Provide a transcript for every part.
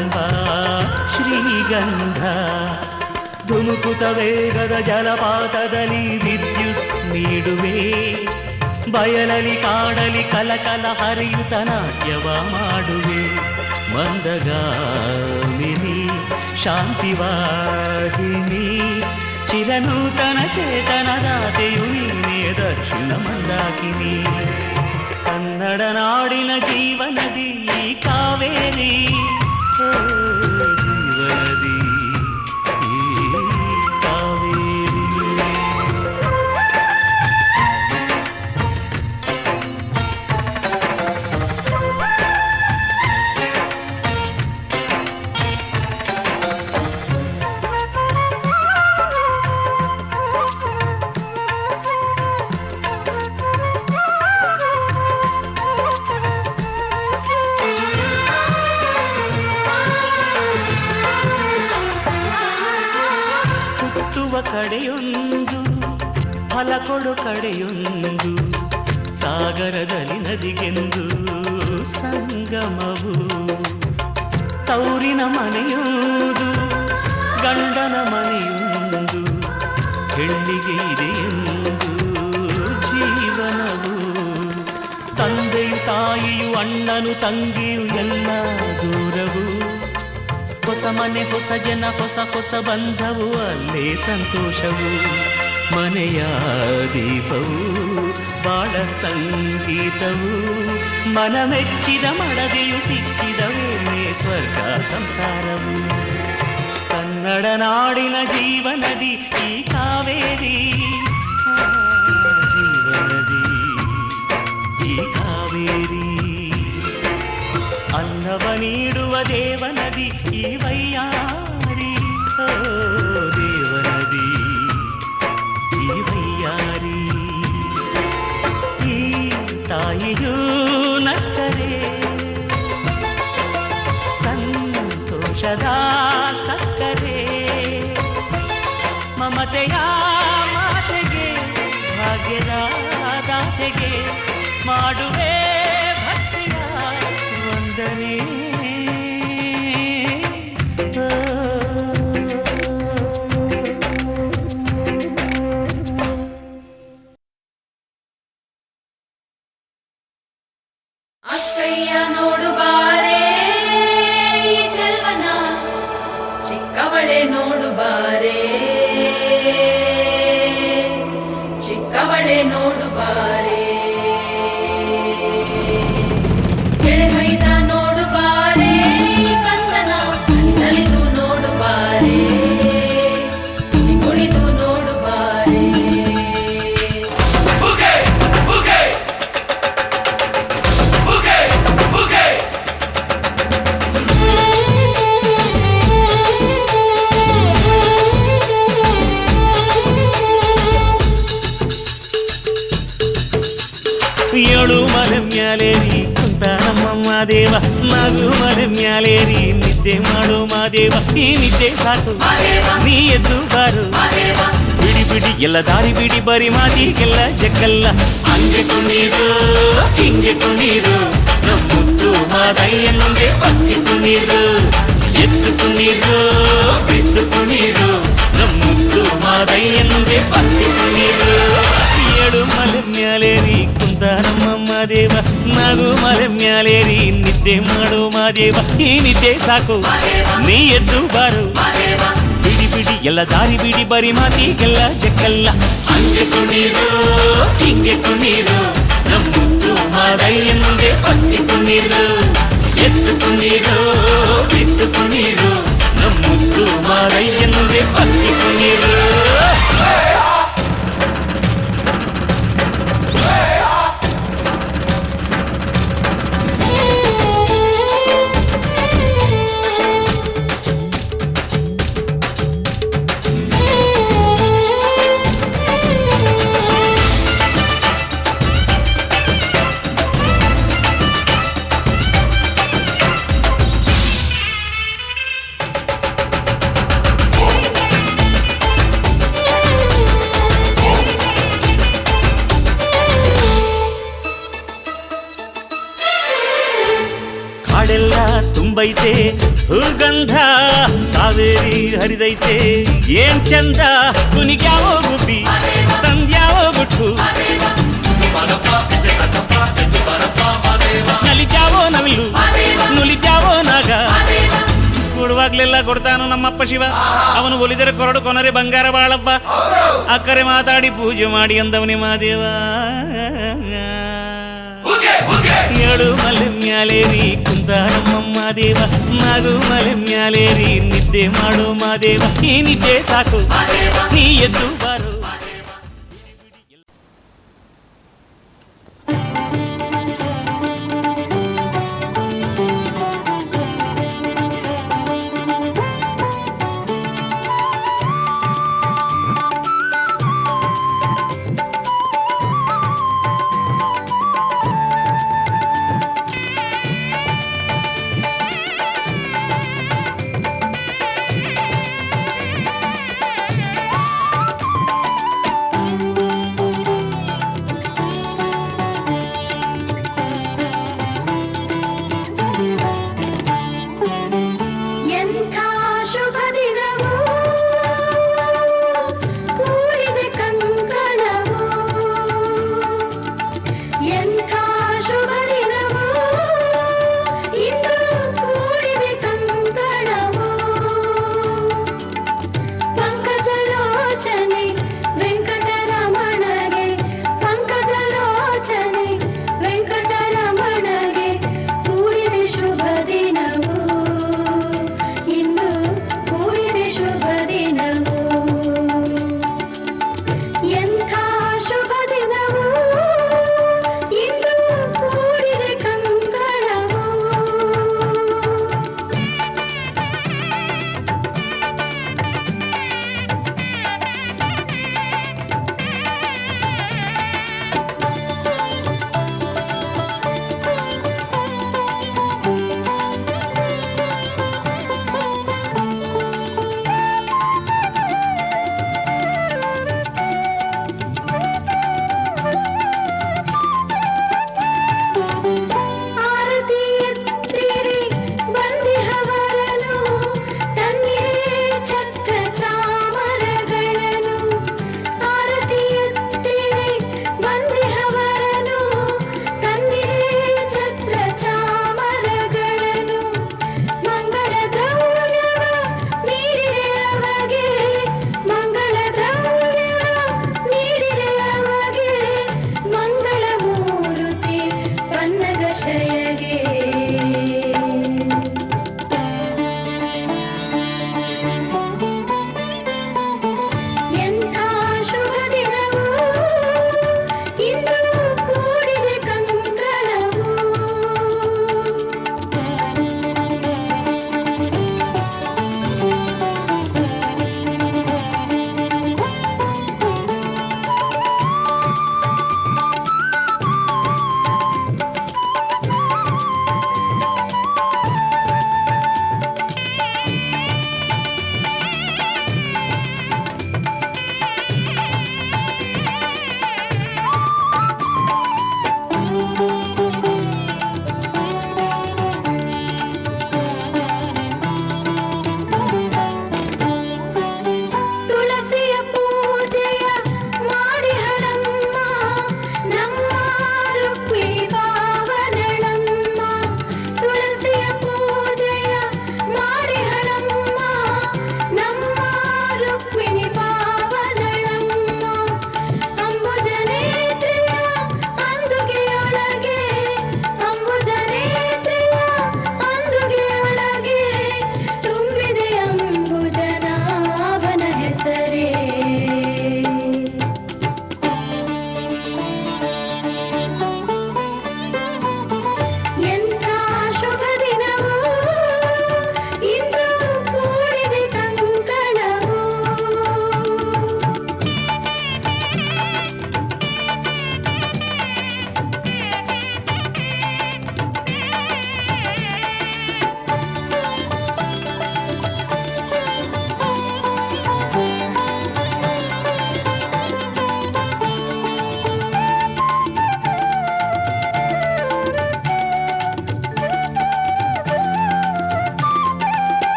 ಎಂಬ ಶ್ರೀಗಂಧ ಧುಮುಕುತ ವೇಗದ ಜಲಪಾತದಲ್ಲಿ ವಿದ್ಯುತ್ ನೀಡುವೆ ಬಯಲಲಿ ಕಾಡಲಿ ಕಲಕಲ ಹರಿಯುತ ನಾಟ್ಯವ ಮಾಡುವೆ ಮಂದಗಾಮಿನಿ ಶಾಂತಿವಾಹಿನಿ ಚಿರನೂತನ ಚೇತನದಾತೆಯು ನೀನೇ ದಕ್ಷಿಣ ಮಂದಾಕಿನಿ ಕನ್ನಡ ನಾಡಿನ ಜೀವನದಿ ಕಾವೇರಿ ಜೀವನದಿ ಕಡೆಯೊಂದು ಫಲ ಕೊಡು ಕಡೆಯೊಂದು ಸಾಗರದಲ್ಲಿ ನದಿಗೆಂದು ಸಂಗಮವು ತೌರಿನ ಮನೆಯೊಂದು ಗಂಡನ ಮನೆಯೊಂದು ಹೆಣ್ಣಿಗೆ ಇದೆಯೆಂದು ಜೀವನವು ತಂದೆಯು ತಾಯಿಯು ಅಣ್ಣನು ತಂಗಿಯು ಎಲ್ಲ ದೂರವು ಹೊಸ ಮನೆ ಹೊಸ ಜನ ಹೊಸ ಹೊಸ ಬಂಧವು ಅಲ್ಲೇ ಸಂತೋಷವು ಮನೆಯ ದೀಪವು ಬಾಳ ಸಂಗೀತವು ಮನ ಮೆಚ್ಚಿದ ಮಡದೆಯು ಸಿಕ್ಕಿದವೇ ಸ್ವರ್ಗ ಸಂಸಾರವು ಕನ್ನಡ ನಾಡಿನ ಜೀವನದಿ ಈ ಕಾವೇರಿ ಜೀವನದಿ ಈ ಕಾವೇರಿ ಅನ್ನವ ನೀಡುವ ದೇವನದಿ ಈ ವೈಯಾರಿ ದೇವನದಿ ಈ ವೈಯಾರಿ ಈ ತಾಯಿಯೂ ನಕ್ಕರೆ ಸಂತೋಷದ ಸಕ್ಕರೆ ಮಮತೆಯ ಮಾತೆಗೆ ಭಾಗ್ಯದ ದಾತೆಗೆ ಮಾಡುವೆ ಭಕ್ತಿಯ ವಂದನೆ ಅಕ್ಕಯ್ಯ ನೋಡು ಬಾರೆ ಚೆಲ್ವನ ಚಿಕ್ಕವಳೆ ನೋಡು ಬಾರೆ ಚಿಕ್ಕವಳೆ ನೋಡು ಬಾರೆ ಗೆಳೆಮೈದ ನೋಡು ಬಾರೆ ಕಂದನ ನಲಿದು ನೋಡು ಬಾರೆ ಕುಣಿದು ನೋಡು ಬಾರೆ ಏಳು ಮಲೆ ಮ್ಯಾಲೇರಿ ಕುಂತ ನಮ್ಮ ಮಾದೇವ ನಗು ಮಲೆ ಮ್ಯಾಲೇರಿ ನಿದ್ದೆ ಮಾಡು ಮಾದೇವ ಈ ನಿದ್ದೆ ಸಾಕು ನೀ ಎದ್ದು ಬಾರು ಬಿಡಿ ಬಿಡಿ ಎಲ್ಲ ದಾರಿ ಬಿಡಿ ಬರಿ ಮಾತಿಗೆಲ್ಲ ಜಗ್ಗಲ್ಲ ಹಂಗೆ ಕುಣೀರು ಹಿಂಗೆ ಕುಣೀರು ನಮ್ಮುತ್ತು ಮಾದಯ್ಯನಿಗೆ ಪಕ್ಕಿ ಕುಣೀರು ಎದ್ದು ಕುಣೀರು ಬಿದ್ದು ಕುಣೀರು ನಮ್ಮುತ್ತು ಮಾದಯ್ಯನಿಗೆ ಪಕ್ಕಿ ಕುಣೀರು ಏಳು ಮಲೆ ಮ್ಯಾಲೇರಿ ಕುಂತ ನಮ್ಮ ಮಾದೇವ ನಗು ಮಲೆ ಮ್ಯಾಲೇರಿ ನಿದ್ದೆ ಮಾಡು ಮಾದೇವ ಈ ನಿದ್ದೆ ಸಾಕು ನೀ ಎದ್ದು ಬಾರು ಬಿಡಿ ಬಿಡಿ ಎಲ್ಲ ದಾರಿ ಬಿಡಿ ಬರಿ ಮಾತಿಗೆಲ್ಲ ಜಕ್ಕಲ್ಲ ಹಂಗೆ ಕುಣೀರು ಹಿಂಗೆ ಕುಣೀರು ನಮ್ಮುತ್ತು ಮಾದಯ್ಯನಿಗೆ ಪಕ್ಕಿ ಕುಣೀರು ಎದ್ದು ಕುಣೀರು ಬಿದ್ದು ಕುಣೀರು ನಮ್ಮುತ್ತು ಮಾದಯ್ಯನಿಗೆ ಪಕ್ಕಿ ಕುಣೀರು ತುಂಬೈತೆ ಭೂಗಂಧ ಕಾವೇರಿ ಹರಿದೈತೆ ಏನ್ ಚಂದ ಕುನಿಗ್ಯಾವೋ ಗುಬ್ಬಿ ತಂದ್ಯಾವೋ ಗುಟ್ಟು ನಲಿಜಾವೋ ನವಿಲು ನುಲಿಜಾವೋ ನಾಗ ಕೊಡುವಾಗ್ಲೆಲ್ಲ ಕೊಡ್ತಾನು ನಮ್ಮಪ್ಪ ಶಿವ ಅವನು ಒಲಿದರೆ ಕೊರಡು ಕೊನರೆ ಬಂಗಾರ ಬಾಳಪ್ಪ ಅಕ್ಕರೆ ಮಾತಾಡಿ ಪೂಜೆ ಮಾಡಿ ಅಂದವನಿ ಮಾದೇವ ಏಳು ಮಲೆ ಮ್ಯಾಲೇರಿ ಕುಂತ ನಮ್ಮಮ್ಮ ದೇವ ನಗು ಮಲೆ ಮ್ಯಾಲೇರಿ ನಿದ್ದೆ ಮಾಡು ಮಾದೇವ ಈ ನಿದ್ದೆ ಸಾಕು ನೀ ಎದ್ದು ಬಾರು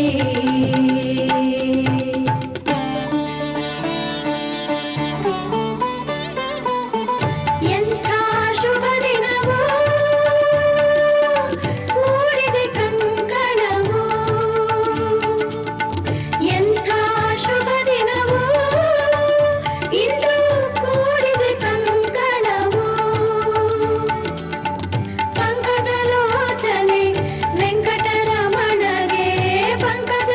ತೋರಿಸಿ ಎಂಥ ಶುಭ ದಿನವೋ ಕೂಡಿದೆ ಕಂಕಣವೋ ಎಂಥ ಶುಭ ದಿನವೋ ಇಂದು ಕೂಡಿದೆ ಕಂಕಣವೋ ಪಂಕಜಲೋಚನೆ ವೆಂಕಟರಮಣಗೆ ಪಂಕಜ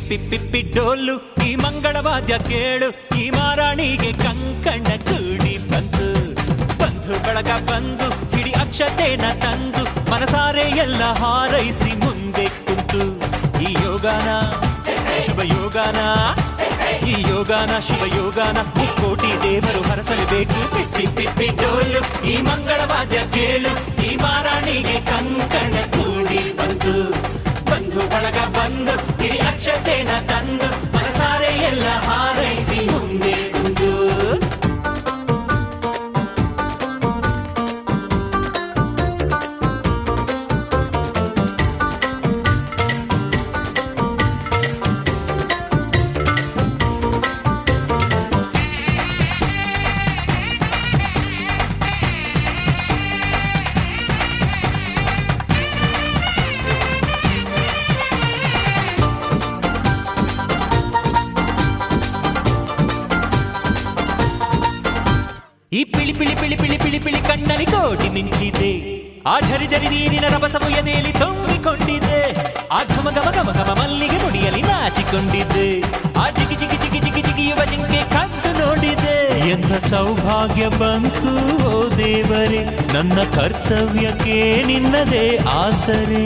ಪಿಪ್ಪಿ ಪಿಪ್ಪಿ ಡೋಲು ಈ ಮಂಗಳವಾದ್ಯ ಕೇಳು ಈ ಮಾರಾಣಿಗೆ ಕಂಕಣ ಕೂಡಿ ಬಂತು ಬಂಧು ಬಳಗ ಬಂದು ಹಿಡಿ ಅಕ್ಷತೆನ ತಂದು ಮನಸಾರೆ ಎಲ್ಲ ಹಾರೈಸಿ ಮುಂದೆ ಕುಂತು ಈ ಯೋಗಾನ ಶುಭ ಯೋಗಾನ ಈ ಯೋಗಾನ ಶುಭ ಯೋಗಾನ ಮುಕ್ಕೋಟಿ ದೇವರು ಹರಸಲೇಬೇಕು ಪಿಪ್ಪಿ ಪಿಪ್ಪಿ ಡೋಲು ಈ ಮಂಗಳವಾದ್ಯ ಕೇಳು ಈ ಮಾರಾಣಿಗೆ ಕಂಕಣ ಕೂಡಿ ಬಂತು ಬಂಧು ಬಳಗ ಬಂದು ಇಡೀ ಅಕ್ಷತೆನ ತಂದು ಮನಸಾರೆ ಎಲ್ಲ ಹಾರೈಸಿ ಮುಂದೆ ಕುಂದು ಈ ಪಿಳಿ ಪಿಳಿ ಪಿಳಿ ಪಿಳಿ ಪಿಳಿ ಪಿಳಿ ಕಣ್ಣಲ್ಲಿ ಕೋಟಿ ಮಿಂಚಿದೆ ಆ ಝರಿ ಝರಿ ನೀರಿನ ರಭಸವು ಎದೆಯಲ್ಲಿ ತುಂಬಿಕೊಂಡಿದೆ ಆ ಘಮ ಘಮ ಘಮ ಘಮ ಮಲ್ಲಿಗೆ ಮುಡಿಯಲ್ಲಿ ನಾಚಿಕೊಂಡಿದ್ದೆ ಆ ಜಿಗಿ ಜಿಗಿ ಜಿಗಿ ಜಿಗಿ ಜಿಗಿಯುವ ಜಿಂಕೆ ಕದ್ದು ನೋಡಿದೆ ಎಂಥ ಸೌಭಾಗ್ಯ ಬಂತು ಓ ದೇವರೇ ನನ್ನ ಕರ್ತವ್ಯಕ್ಕೆ ನಿನ್ನದೇ ಆಸರೆ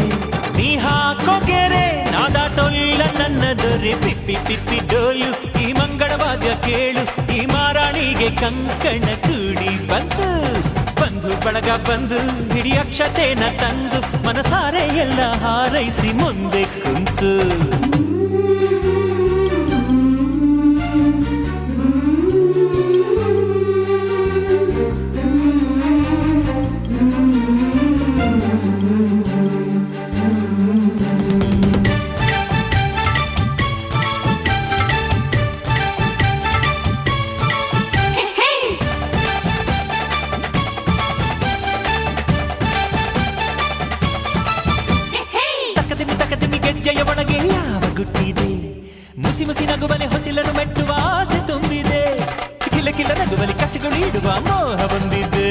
ನೀ ಹಾಕೋ ಗೆರೆ ನಾದಾಟೊಲ್ಲ ನನ್ನ ದೊರೆ ಪಿಪ್ಪಿ ಪಿಪ್ಪಿ ಡೋಲು ಈ ಮಂಗಳವಾದ್ಯ ಕೇಳು ಈ ಮಾರಾಣಿಗೆ ಕಂಕಣ ಕೂಡಿ ಬಂತು ಬಂಧು ಬಳಗ ಬಂದು ಹಿಡಿ ಅಕ್ಷತೆನ ತಂದು ಮನಸಾರೆ ಎಲ್ಲ ಹಾರೈಸಿ ಮುಂದೆ ಕುಂತು ಗೆಜ್ಜೆಯ ಒಳಗೆ ಯಾವ ಗುಟ್ಟಿದೆ ಮುಸಿ ಮುಸಿ ನಗುವಲೆ ಹೊಸಿಲನ್ನು ಮೆಟ್ಟುವ ಆಸೆ ತುಂಬಿದೆ ಕಿಲ ಕಿಲ ನಗುವಲಿ ಕಚ್ಚಗಳು ಇಡುವ ಮೋಹ ಬಂದಿದೆ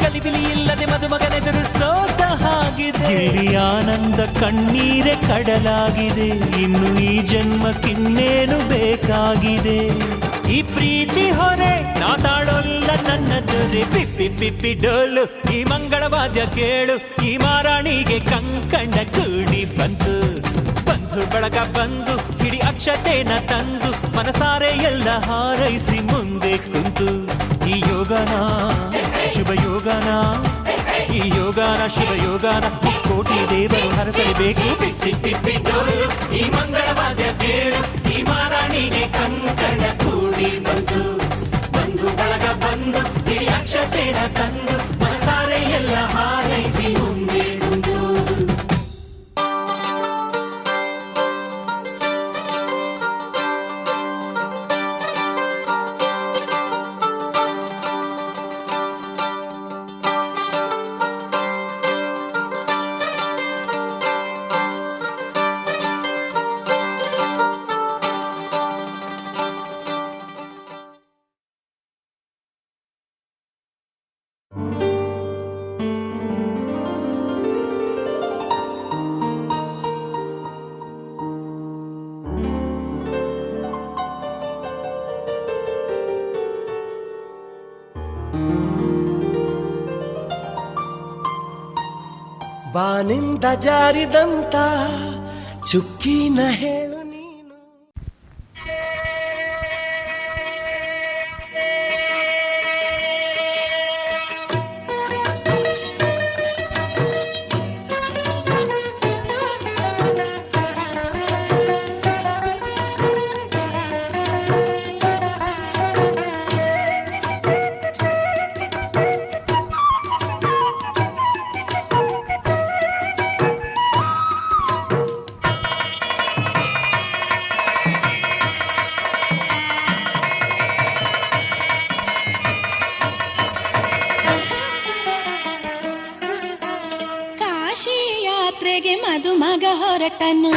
ಗಲಿಬಿಲಿ ಇಲ್ಲದೆ ಮದುಮಗನೆದುರು ಸೋತ ಹಾಗಿದೆ ಇಲ್ಲಿ ಆನಂದ ಕಣ್ಣೀರೆ ಕಡಲಾಗಿದೆ ಇನ್ನು ಈ ಜನ್ಮಕ್ಕಿನ್ನೇನು ಬೇಕಾಗಿದೆ ಈ ಪ್ರೀತಿ ಹೊರೆ ನಾತಾಡೋಲ್ಲ ನನ್ನ ದೊರೆ ಪಿಪ್ಪಿ ಪಿಪ್ಪಿ ಡೋಲು ಈ ಮಂಗಳವಾದ್ಯ ಕೇಳು ಈ ಮಾರಾಣಿಗೆ ಕಂಕಣ ಕೂಡಿ ಬಂತು ಬಂಧು ಬಳಗ ಬಂದು ಹಿಡಿ ಅಕ್ಷತೆನ ತಂದು ಮನಸಾರೆ ಎಲ್ಲ ಹಾರೈಸಿ ಮುಂದೆ ಕುಂತು ಈ ಯೋಗನ ಶುಭ ಯೋಗನ ಈ ಯೋಗಾನ ಶುಭ ಯೋಗಾನ ಮುಕ್ಕೋಟಿ ದೇವರು ಹರಸಲೇಬೇಕು ಪಿಪ್ಪಿ ಪಿಪ್ಪಿ ಡೋಲು ಈ ಮಂಗಳವಾದ್ಯ ಕೇಳು ಈ ಮಾರಾಣಿಗೆ ಕಂಕಣ ಕೂಡಿ ಬಂತು ಬಂಧು ಬಳಗ ಬಂದು ಇಡೀ ಅಕ್ಷತೆನ ತಂದು ಮನಸಾರೆ ಎಲ್ಲ ಹಾರೈಸಿ ಮುಂದೆ ಕುಂದು ಬಾನಿಂದ ಜಾರಿದಂತ ಚುಕ್ಕಿನ ಹೇಳು ನೀನು ಮದುಮಗ ಹೊರಟನು